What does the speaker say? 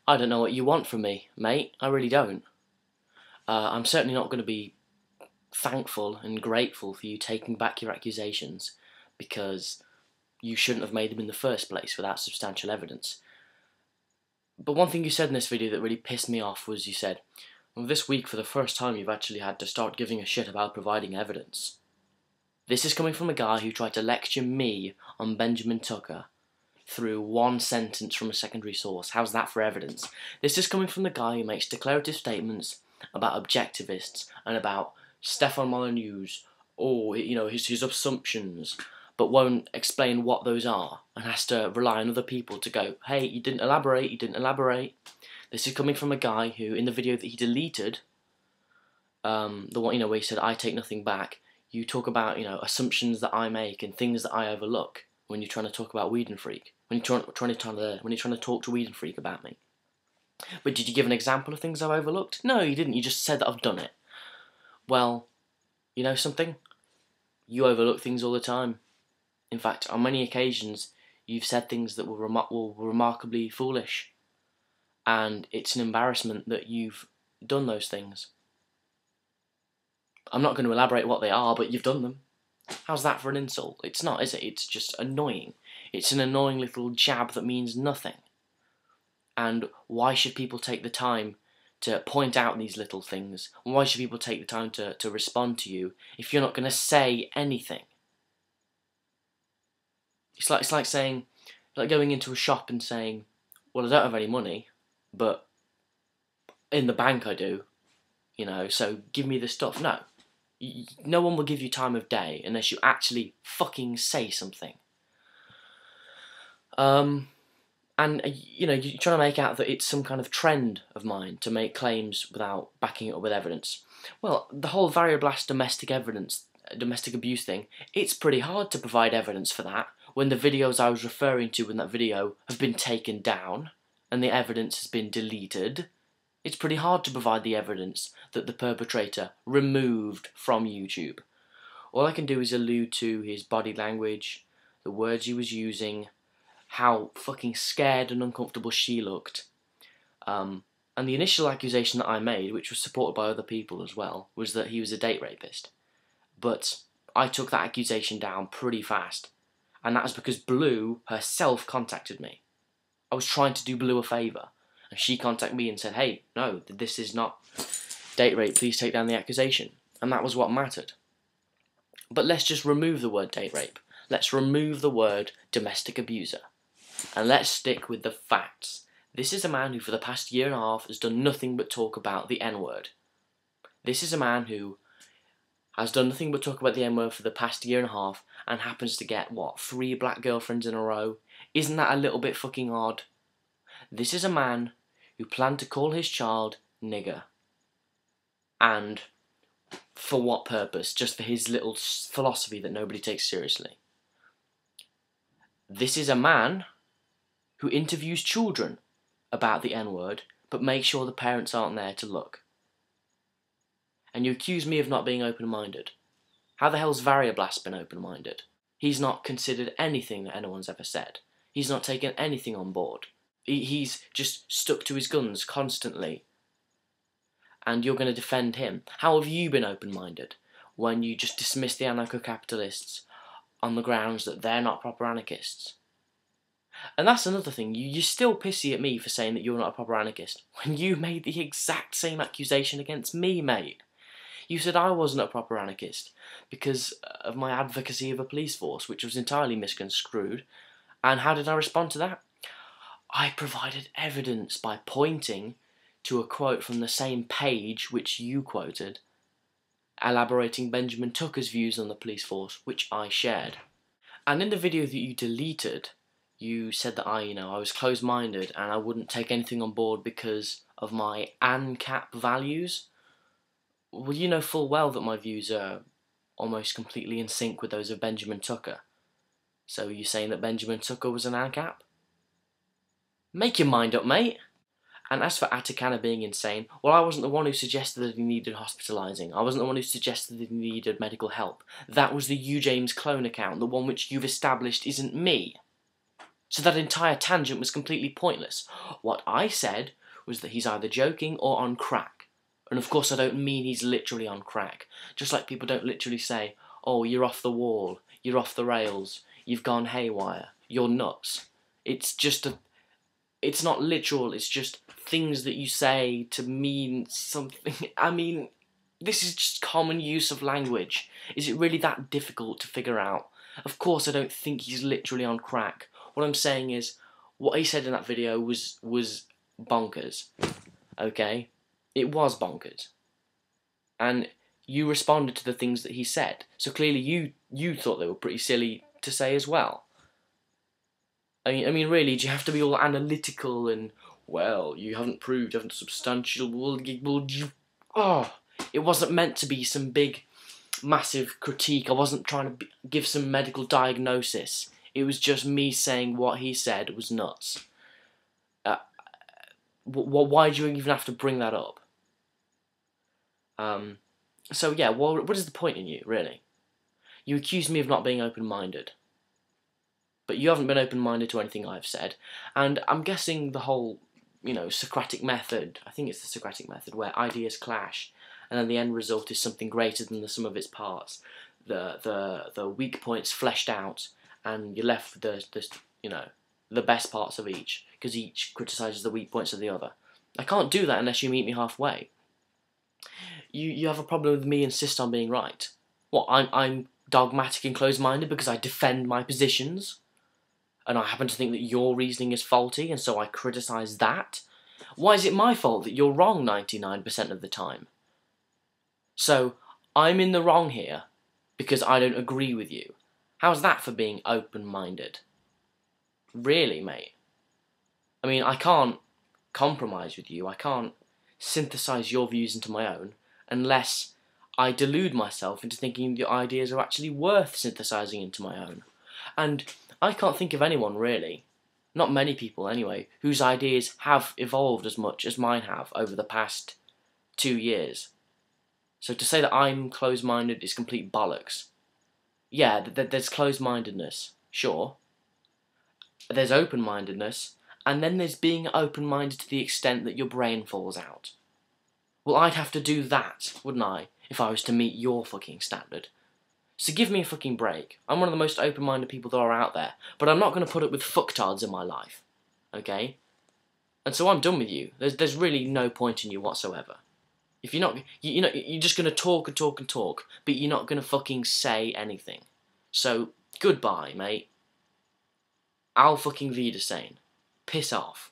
I don't know what you want from me, mate. I really don't. I'm certainly not going to be thankful and grateful for you taking back your accusations, because you shouldn't have made them in the first place without substantial evidence. But one thing you said in this video that really pissed me off was you said, well, this week for the first time you've actually had to start giving a shit about providing evidence. This is coming from a guy who tried to lecture me on Benjamin Tucker through one sentence from a secondary source. How's that for evidence? This is coming from the guy who makes declarative statements about objectivists and about Stefan Molyneux's, or his assumptions, but won't explain what those are and has to rely on other people to go, hey, you didn't elaborate. This is coming from a guy who, in the video that he deleted, the one where he said I take nothing back, you talk about assumptions that I make and things that I overlook when you're trying to talk about Weed and Freak, when you're trying to talk to Weed and Freak about me. But did you give an example of things I've overlooked? No, you didn't. You just said that I've done it. Well, you know something? You overlook things all the time. In fact, on many occasions, you've said things that were remarkably foolish. And it's an embarrassment that you've done those things. I'm not going to elaborate what they are, but you've done them. How's that for an insult? It's not, is it? It's just annoying. It's an annoying little jab that means nothing. And why should people take the time to point out these little things? Why should people take the time to respond to you if you're not going to say anything? It's like saying, like going into a shop and saying, well, I don't have any money, but in the bank I do, so give me the stuff. No. No one will give you time of day unless you actually fucking say something. And you're trying to make out that it's some kind of trend of mine to make claims without backing it up with evidence. Well, the whole Varioblast domestic abuse thing, it's pretty hard to provide evidence for that when the videos I was referring to in that video have been taken down and the evidence has been deleted. It's pretty hard to provide the evidence that the perpetrator removed from YouTube. All I can do is allude to his body language, the words he was using, how fucking scared and uncomfortable she looked. And the initial accusation that I made, which was supported by other people as well, was that he was a date rapist. But I took that accusation down pretty fast. And that was because Blue herself contacted me. I was trying to do Blue a favour. And she contacted me and said, hey, no, this is not date rape, please take down the accusation. And that was what mattered. But let's just remove the word date rape. Let's remove the word domestic abuser. And let's stick with the facts. This is a man who for the past year and a half has done nothing but talk about the N-word. This is a man who has done nothing but talk about the N-word for the past year and a half and happens to get, 3 black girlfriends in a row? Isn't that a little bit fucking odd? This is a man who planned to call his child nigger. And for what purpose? Just for his little philosophy that nobody takes seriously. This is a man who interviews children about the N-word, but makes sure the parents aren't there to look. And you accuse me of not being open-minded. How the hell's Varioblast been open-minded? He's not considered anything that anyone's ever said. He's not taken anything on board. He's just stuck to his guns constantly. And you're going to defend him. How have you been open-minded when you just dismiss the anarcho-capitalists on the grounds that they're not proper anarchists? And that's another thing. You're still pissy at me for saying that you're not a proper anarchist when you made the exact same accusation against me, mate. You said I wasn't a proper anarchist because of my advocacy of a police force, which was entirely misconstrued. And how did I respond to that? I provided evidence by pointing to a quote from the same page which you quoted, elaborating Benjamin Tucker's views on the police force, which I shared. And in the video that you deleted, you said that I was closed-minded and I wouldn't take anything on board because of my ANCAP values. Well, you know full well that my views are almost completely in sync with those of Benjamin Tucker. So you're saying that Benjamin Tucker was an ANCAP? Make your mind up, mate. And as for Atacana being insane, well, I wasn't the one who suggested that he needed hospitalising. I wasn't the one who suggested that he needed medical help. That was the U. James clone account, the one which you've established isn't me. So that entire tangent was completely pointless. What I said was that he's either joking or on crack. And of course I don't mean he's literally on crack. Just like people don't literally say, oh, you're off the wall, you're off the rails, you've gone haywire, you're nuts. It's just it's not literal, it's just things that you say to mean something. I mean, this is just common use of language. Is it really that difficult to figure out? Of course I don't think he's literally on crack. What I'm saying is, what he said in that video was bonkers. Okay? It was bonkers. And you responded to the things that he said. So clearly you thought they were pretty silly to say as well. I mean, really, do you have to be all analytical and, well, you haven't proved, you haven't substantial, it wasn't meant to be some big, massive critique. I wasn't trying to give some medical diagnosis. It was just me saying what he said was nuts. Why do you even have to bring that up? So yeah, what is the point in you, really? You accuse me of not being open-minded. But you haven't been open-minded to anything I've said. And I'm guessing the whole, Socratic method, I think it's the Socratic method, where ideas clash, and then the end result is something greater than the sum of its parts. The weak points fleshed out, and you're left with the best parts of each, because each criticises the weak points of the other. I can't do that unless you meet me halfway. You have a problem with me insist on being right. What, I'm dogmatic and closed-minded because I defend my positions? And I happen to think that your reasoning is faulty, and so I criticise that? Why is it my fault that you're wrong 99% of the time? So, I'm in the wrong here because I don't agree with you. How's that for being open-minded? Really, mate? I mean, I can't compromise with you. I can't synthesise your views into my own unless I delude myself into thinking your ideas are actually worth synthesising into my own. And I can't think of anyone, really, not many people anyway, whose ideas have evolved as much as mine have over the past 2 years. So to say that I'm closed-minded is complete bollocks. Yeah, there's closed-mindedness, sure. There's open-mindedness, and then there's being open-minded to the extent that your brain falls out. Well, I'd have to do that, wouldn't I, if I was to meet your fucking standard. So give me a fucking break. I'm one of the most open-minded people there are out there, but I'm not going to put up with fucktards in my life, okay? And so I'm done with you. There's really no point in you whatsoever. If you're not, you're just going to talk and talk and talk, but you're not going to fucking say anything. So, goodbye, mate. I'll fucking Wiedersehen. Piss off.